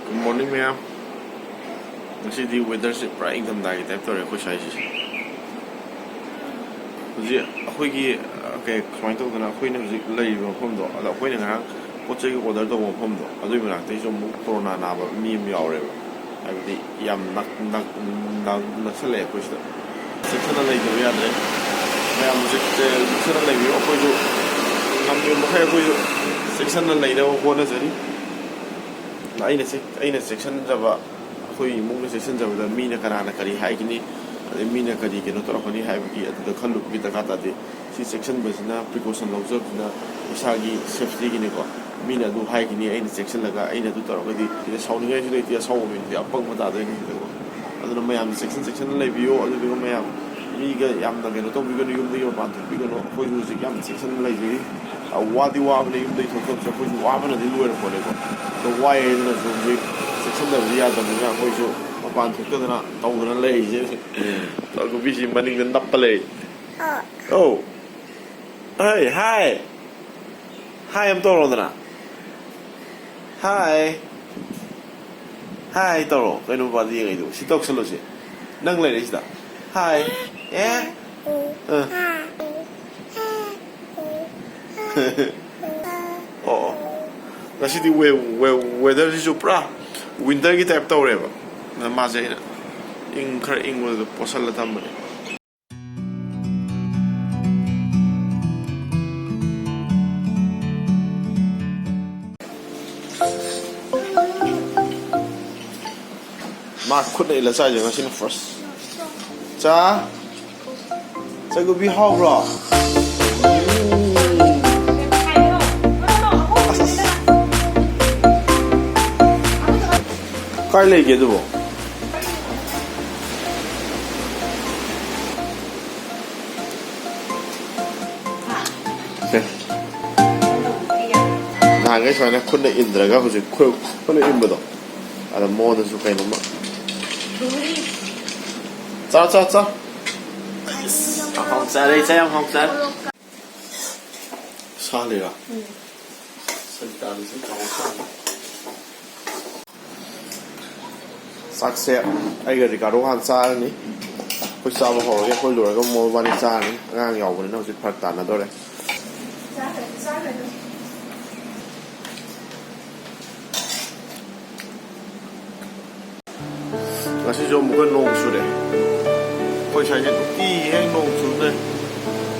Good morning, ma'am. Ngasi di weather se pra ingdam da gi type tore ko sai si. Ji akhoi gi ke khmai to na akhoi ne ji lai ba phom do ala akhoi ne ngang pot chai gi order do mo phom do adui ma te jo mu corona na ba mi mi yaw re ba ai di yam nak sale ko sta section na lai do ya de ma'am ji section na lai bi akhoi jo ngam mi mo khai ko jo section na lai da ko na jari aina section jaba khoi mung section jaba da mi na kana kari hai kini mi na kari ke no tor khoni hai bi adu khalu bi ta kata de si section basna precaution lawjab na isagi safety kini ko mi na du hai kini aina section laga aina du tor gadi ida sauni ga ji de saw mi de apang ma ta de ni de adu no mayam section lai bio adu bi mayam mi ga yam da ke no to bi ga no yum de yo ban bi ga no khoi du ji yam section lai ji wadi wa ni yum de to ko so khoi wa ba na de lu ko le ko the wire in the room section da ya da nga khoi so mapan thuk da na taw da na lei je to ko bi si maning da nap le oh hi am to ro da hi to ro kai no ba di ngai do si tok salo si nang le ri da hi yeah oh ngasi di weather ji supra winter gi type tawre ba na ma je ing khar ing wo posal la tam bane ma khut nei la sa je ngasi na first cha go bi how bro kai le ge do na ngai chwa na khun na indra ga hu ji khun na im ba do ala mo na su kai no ma cha hong sa le cha hong sa sa le ga san ta ni sa Sakse ai ga Ricardo han sa ni ko sa ba ho ge ko lu ga mo ba ni sa ni ngang yaw ba ni no si phar ta na do re ga si jo mo ga nong su re ko sai je ti heng nong su ne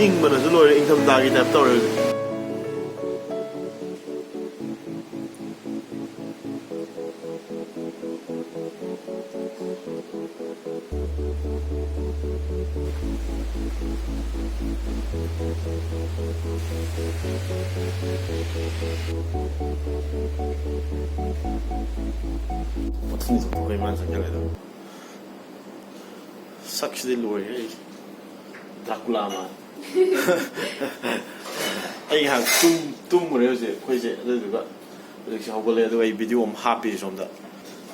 ing ba na su lo re ing tham da gi tap to re 어떤 소리만 생각해도 삭시들 로에 드라큘라만 ai hàng tum rồi chứ quay chứ đây được được học cái này tôi video om happy xong đó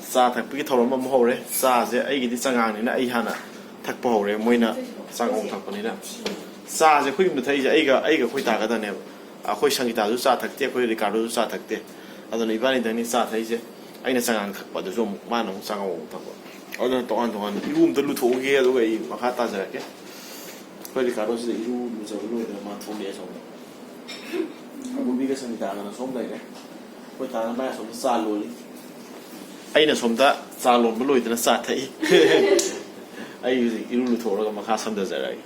sa thằng cái thầu nó hậu đấy sa sẽ ai cái sang hàng này là ai hana thằng hậu đấy mới na sang ông thằng này nè sa sẽ khuyên được thấy chứ ai cái khuyên ta cái này à khuyên sang cái ta sa thằng tiếc khuyên Ricardo sa thằng tiếc à tôi nói bạn này thằng sa thấy chứ ai là sang hàng thằng bắt được rồi mà nó sang ông thằng ở đó toàn ium tôi lưu thủ kia tôi cái mà khát ta giờ cái khuyên Ricardo sẽ ium giờ lui mà thùng địa xong aku bikin sendiri dengan som lagi, kau tangan banyak som salon. Aina som tak salon belum itu nasi thai. Ayu iru thora kalau makan sam dah jadi.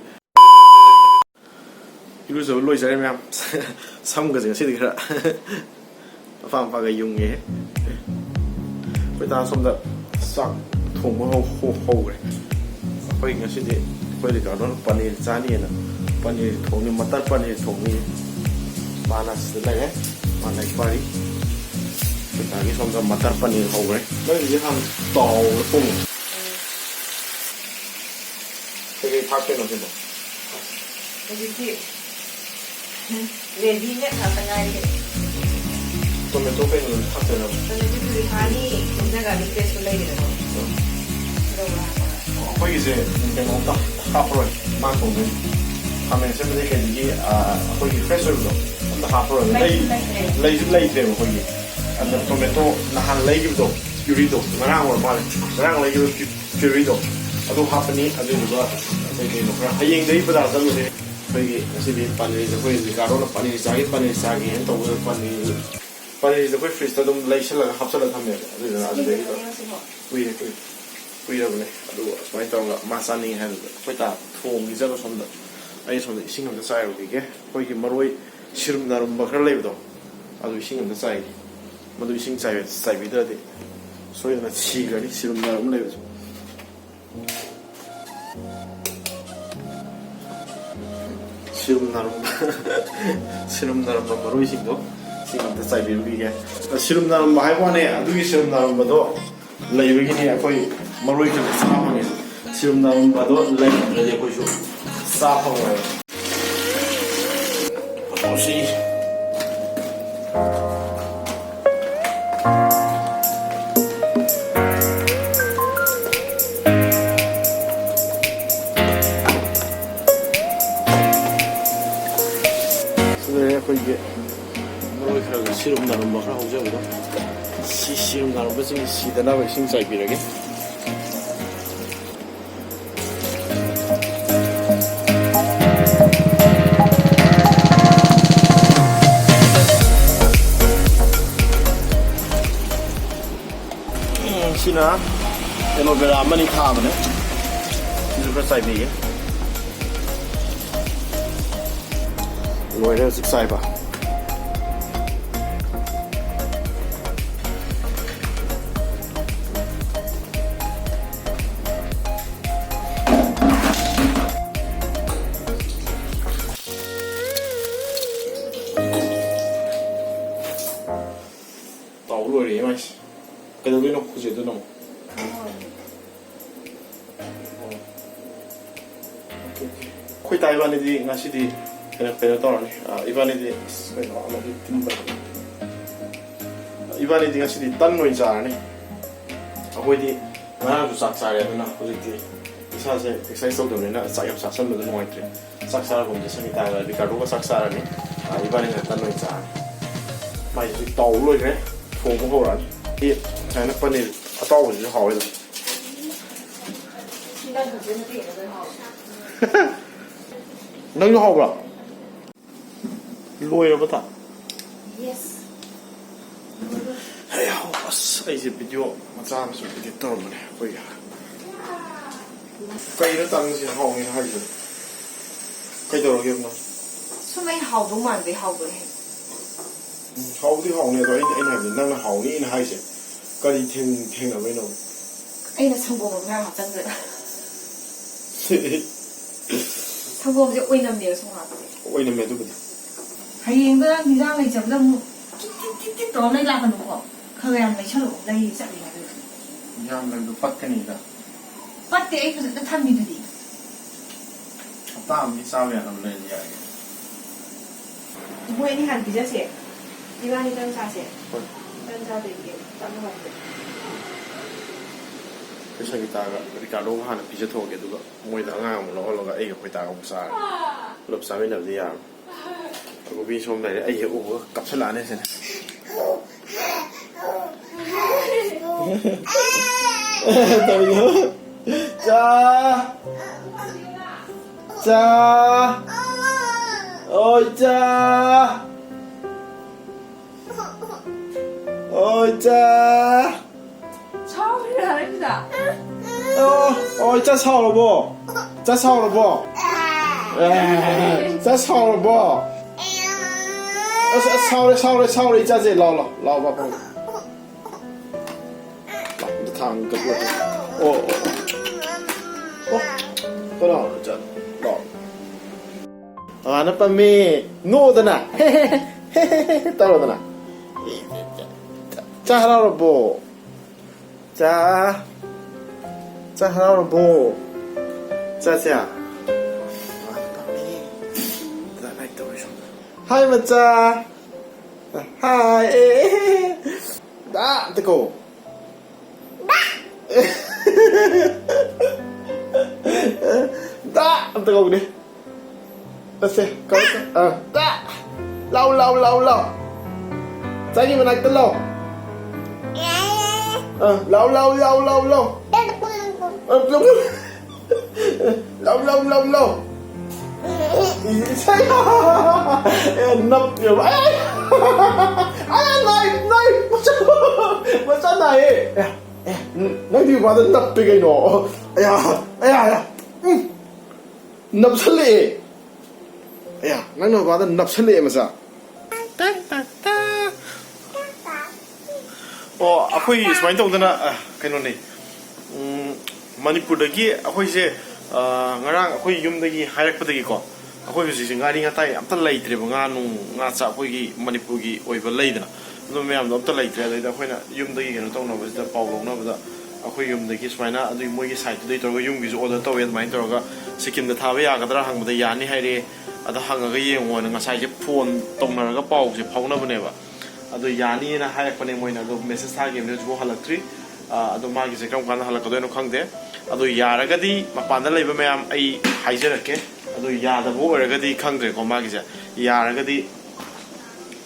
Iru sebelum belum jadi macam sam kerja sih dikira. Faham pakai yung ni. Kau tangan som tak sak thong mau ni. Kau ingat sih deh, kau di kanan panik cani na, panik thong ni matar panik thong ni. Panas lagi, panas pari. Kita lagi sama matar panik kau ber. Lalu dia ham tau pun. Jadi pakai nanti tu. Jadi ready ni apa lagi? Tomato pun nanti pakai nanti. Tomato tu hari kita kali fresh lagi tu. Kau isi dengan otak kapur, macam tu. Kami sebenarnya jadi kau isi fresh tu. Hapro lay lay lay lay lay ko yi and tomato na han lay gibdo ꯄ꯭ꯌꯨꯔꯤꯗꯣ ꯉꯔꯥꯡ ꯑꯣꯏꯔ ꯃꯥꯜꯂꯦ ꯉꯔꯥꯡ ꯂꯩꯈꯤꯕ ꯄ꯭ꯌꯨꯔꯤꯗꯣ ꯑꯗꯨ ꯍꯥꯞꯄꯅꯤ ꯑꯗꯨꯗꯨꯒ ꯑꯇꯩ ꯀꯩꯅꯣ ꯈꯔ ꯍꯌꯦꯡꯗꯒꯤ ꯕꯖꯥꯔ ꯆꯠꯂꯨꯁꯦ ꯑꯩꯈꯣꯏꯒꯤ ꯉꯁꯤꯗꯤ ꯄꯅꯤꯔꯁꯦ ꯑꯩꯈꯣꯏ ꯔꯤꯀꯥꯔꯗꯣꯅ ꯄꯅꯤꯔ ꯆꯥꯒꯦꯅ ꯇꯧꯕꯗ ꯄꯅꯤꯔꯁꯦ ꯑꯩꯈꯣꯏ ꯐ꯭ꯔꯤꯖꯇ ꯑꯗꯨꯝ ꯂꯩꯁꯜꯂꯒ ꯍꯥꯞꯆꯜꯂꯒ ꯊꯝꯃꯦꯕ ꯑꯗꯨꯗꯨꯅ ꯑꯗꯨꯗꯒꯤ ꯀꯨꯏꯔꯕꯅꯦ ꯑꯗꯨꯒ ꯁꯨꯃꯥꯏꯅ ꯇꯧꯔꯒ ꯃꯥ ꯆꯥꯅꯤꯡꯉꯦ ꯍꯥꯏꯕꯗ ꯑꯩꯈꯣꯏ ꯇꯥ ꯊꯣꯡꯒꯤꯖꯕ ꯁꯣꯝꯗ ꯑꯩ ꯁꯣꯝꯗ ꯏꯁꯤꯡ ꯑꯝꯇ ꯆꯥꯏꯔꯨꯈꯤꯒꯦ ꯑꯩꯈꯣꯏꯒꯤ ꯃꯔꯣꯏ 시름 나름바 khara leibdo adu ising amda chai madu ising chai bidradi soyna chigani sirum narum leibdo sirum narum maru isingdo sing amda chai birugi sirum narum hai bane adu sirum narum bado leibigi ni akoi maroi ka sa bane sirum narum bado leibdi akoi su sa phang Oshi. ꯑꯩꯈꯣꯏꯒꯤ ꯃꯔꯣꯏ ꯈꯔꯒ ꯁꯤꯔꯨꯝ ꯅꯥꯔꯨꯝꯕ ꯈꯔ ꯍꯧꯖꯕꯗꯣ ꯁꯤꯔꯨꯝ ꯅꯥꯔꯨꯝꯕꯁꯤꯡ ꯁꯤꯗꯅꯕ ꯏꯁꯤꯡ ꯆꯥꯏꯕꯤꯔꯒꯦ sina aloe vera mani thabane sisu khara sai biye loire sik sai ba tau loire mais Kailan din ako kasi doon ako. Kung tayo ba nidi nga si di pinagpinatoran iba nidi iba nidi nga si di tannoy sa ani. Ako di nga saksari ano na kasi di isa sa exercise daw na sayang saksan mo doon mo ito. Saksara kung di sa mitala di karo ka saksara ni iba nidi tannoy sa ani. May taulo eh kung mo horan. China paneer atau je hao de. 应该可真的点的最好。能就好不了。落了不打。Yes。哎呀，我塞些比较，我咋么说比较多嘛呢？会呀。飞了当时好没还是？飞到了给吗？出面好多万比好过。好啲好呢，對，係咪能好呢？係先，嗰啲聽到邊度？哎，那成果我看好真的。成果我就為那沒有送下子。為那咩都不得。係應該你讓你就咁多你拉個路喎，佢又未出路，你實嚟嘅。而家咪都不跟你㗎。不啲佢就吞面啲。大米三元咁靚嘅。唔會，你看比較些。一般你等啥些？等啥對嘅，等乜嘢？佢上面打個Ricardo hana pizza thoge duga moida nga mo lo lo ga ai ko ta ko sa lop sa me na dia ko bi som dai ai o kap sala ne sen to yo cha ôi cha ôi cha ôi cha sao rồi bố cha sao rồi bố cha sao rồi bố sao đấy cha gì lo bà bông thằng cái bữa ô cái nào cha lo nó pa mi nô đó nè tao rồi nè cha sao rồi bố cha cha hello bố cha cha hai mà cha hai đã tao cô đã tao cô đi tao xem coi đã lâu cha gì mà này tao lâu lau lau lau lau lau lau lau lau lau sai nấp nhiều vậy này mà này nó đi vào đến nấp cái nó nấp sân lệ nó nói vào đến nấp sân lệ mà sao akhoi smai tawdana kaino nei Manipur dagi akhoi se ngarang akhoi yum dagi hairak padagi ko akhoi husi ngari nga tai amta leitre nga nu nga cha akhoi gi Manipur gi oiba leidana no meyam do amta leitre leida akhoi na yum dagi keno tawna ba paw longna ba akhoi yum dagi smaina adu moi gi site dei torga yum gi order taw yen main torga sikim da thawa ya gadra hang ba yani haire ada hang ga yengo nga sai je phone tongna ga paw se phawna bane ba ado yani na hai pane moina do message tha game ne jo halakri ado ma gi se kam kan halakado no khangde ado yaragadi mapanda leiba mayam ai haijarake ado yada bo eragadi khangdre ko ma gi se yaragadi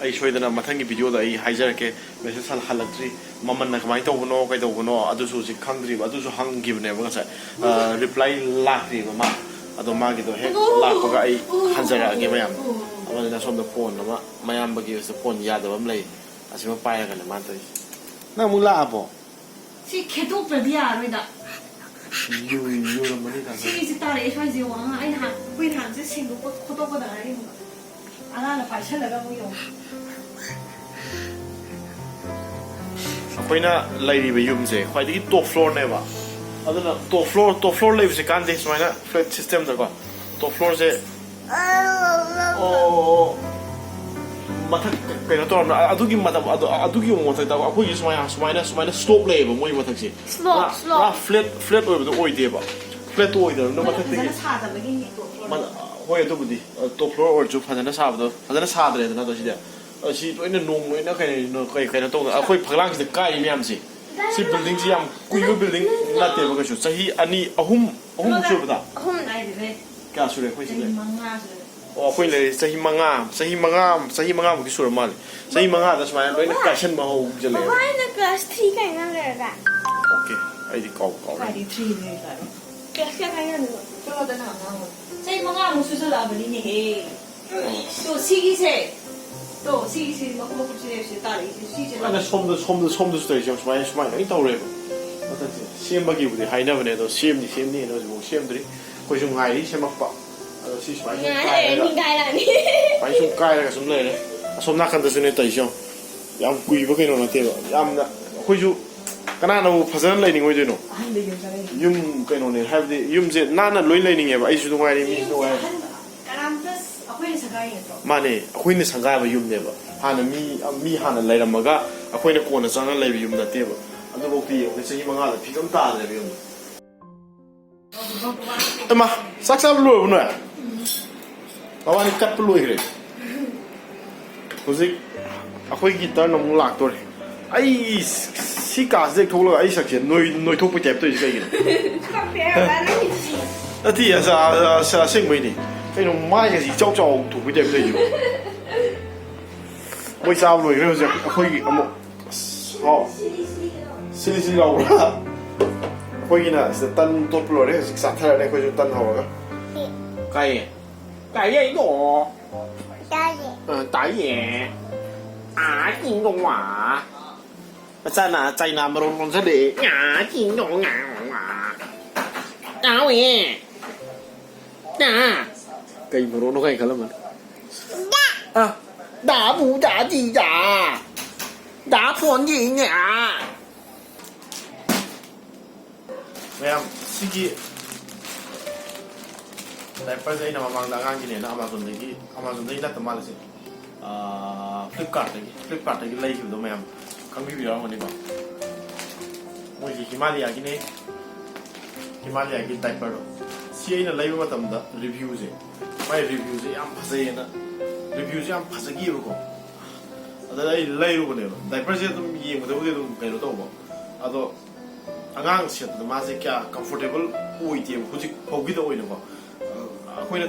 ai soidana mathangi video da ai haijarake message halakri maman na kamai to bono kai to bono ado su si khangdri ado su hangi bne ba sa reply lakri ma ado ma gi do he lak ga ai hanjara ge mayam amana som da phone ma mayam ba gi se phone yada bam lei asima pai ga na man to na mu la abo si keto pradia roida yu la mani da si ta re shwa ji wang ai han hui han se sing ko khoto ko da ri mu ala la pai chala ga mu yo akoina lairi be yum se khwai di top floor ne ba aduna top floor level se kan de smaina flat system da ko top floor se mathak kaino to adugi matam adugi mo ta akoi gi smaina slope level moi mathak se slope flat oi ba oi de ba flat oi da no mathak de sa da gi ni man hoi do budi top floor or ju phadana sa ba phadana sa dre na to si de si loina nong loina kaino to akoi phaglang se kai myam si si building si yam kui go building na te ba ka chu sahi ani ahum chu ba da hum nai de ka su re khoi si manga akhoi le sahi manga mu ki sur mal sahi manga da smai loina ka shan ma ho jale why na class 3 kai na le ra okay ai di kau kai di 3 ne da class ka kai na to da na ma sai manga mu su la ba ni ne he to si gi se ma ko ku se se ta ri si se ana somdo station smai ai tau re ba sem ba gi bu de haina ba ne do sem ni no ju sem dri ko jung hai ri semak pa si smai ni kai la ni pai sum kai la sum le ne som na kan da sune tai jong yam kui ba kai no na te ba yam na ko ju kana no phazan lai ni ngoi de no han de yum sa yum kai no ne have the yum je na loi lai ni nge ba ai su ngai ri mi su ngai karam plus akhoi sa gai ne to mane akhoi ne sangai ba yum ne ba hana mi hana lai ramaga akhoi ne ko na changa lai yum na te ba adu bo ti o se hi manga la phikam ta le yum tama saksa lu no ya bawa ni kat lu ire hozik akhoi guitar no mu lak to re ai si ka se tholo ai sak che noi thok pe tap to is kai gi ati ya sa sing mai ni kai no mai ga si chau chau thok pe tap to ji moi sao rồi rồi giờ akhoi gi amo ho si lau la akhoi gi na se tan top lo re sa tha re akhoi ju tan ho ga cái gì đó tại gì chuyện đồ hỏa chạy nào mà còn sẽ để chuyện đồ áo ấy cây mà nó hay khá lắm đá bù đá gì đá phun gì nhỉ em xin chị diaper saya nama mang dangan gini na Amazon lagi lah temal sih Flipkart lagi lagi gitu macam kami bilang mana bang mau si Himalaya gini diaper si ini lagi macam dah review sih yang pasai na review yang pasai gitu kok ada lagi lu mana diaper sih tu yang betul kayak tu bang atau angang sih tu masih kya comfortable ui tiap hujik hobi tu ui ni bang akhoi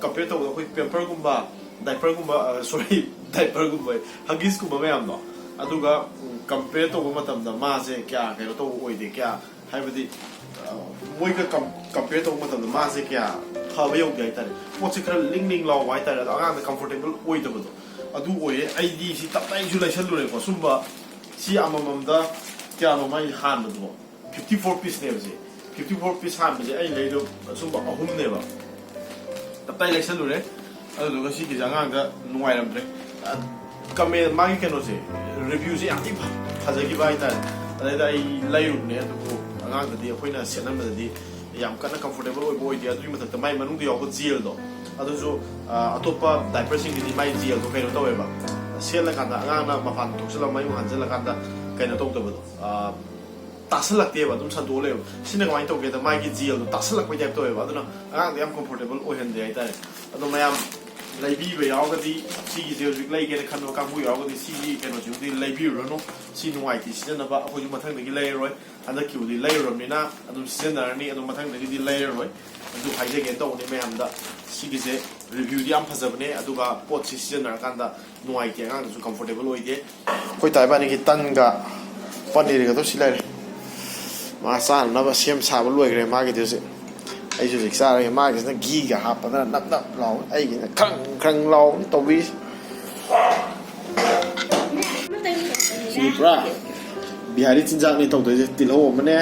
compare to akhoi paper gumba diaper gumba sorry diaper gumba huggies gumba mayam no aduga compare to matamda mase kya kaino to oide kya haibadi moiga compare to matamda mase kya phaba yog gai tare pochi khara ling law wai tare anga comfortable oide bodo adu oye id si tapai ju lai salure ko sumba si amamamda kya no mai han do 54 piece ne bje 54 piece han bje ai leido sumba ahum ne ba tapai lai salure adu ga si ki janga ga nuai rambre kame magi keno se review se ati phajagi bai ta ada ai layu ne adu ko angang da di khoina senam da di yam kana comfortable oi boy di adu matak mai manung di yogo gel do adu jo atopa diaper sing di mai gel do kaino tawe ba sel la kanda angang na mafan thoksala mai hanjal la kanda kaino tok da ba tasalak te ba dum san do le sine ko ai to ge da mai gi gel do tasalak bai to ba aduna angang yam comfortable oi hen de ai ta adu mayam laibi ba yawgadi sigi je hojik lai ge khano ka bu yawgadi sigi keno ju di laibi ro no si nuai ti sina ba ko ju mathang gi lai roi anda ki di lai ro mina adu sina ni adu mathang gi lai roi adu haije ge to ni me amda sigi je review di am phajabne adu ga pot si sina kan da nuai ti ang ju comfortable oi de koi tai ba ni ki tan ga panir ga to silai ma san na ba sem sa ba loi gre ma ge de se ai ju sa ra ma ge na gi ga ha pa na nap law ai ge khang law to bi si bra bihari chinjak ni to de til ho ma ne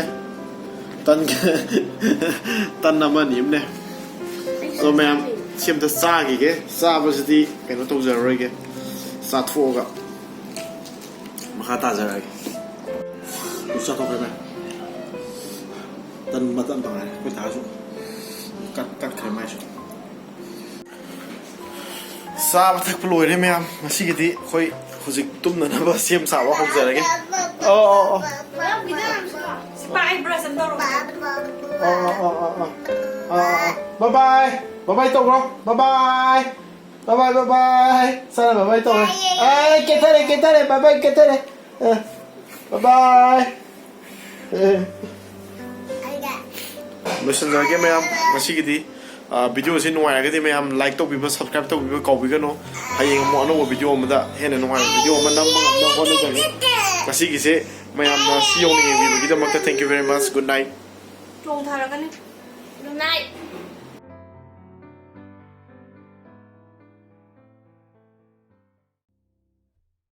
tan tan na ma nim ne so ma'am sim ta sa gi ge sa ba si ti ke no to ja roi ge sa tho ga ma kha ta ja ra ge ku sa to ke tan ma tan ba ko ta ju cắt khai mai rồi sa bắt thắc lôi đấy mẹ mà xí cái gì khôi khôi dịch tum nữa nó xem sao quá không giờ đấy cái Bye, brush and door. bye bye bye bye tông không bye bye bye bye bye bye sao là bye bye tông này ai cái thế này bye bye cái thế này bye bye lotion lagi ma'am masih gitu video sih nuai lagi ma'am like to people subscribe to people kau people no hayang mau no video mana hena nuai video mana mana kau no jadi masih gitu ma'am see you nih video kita makta thank you very much good night Chung thara kan ni. Good night.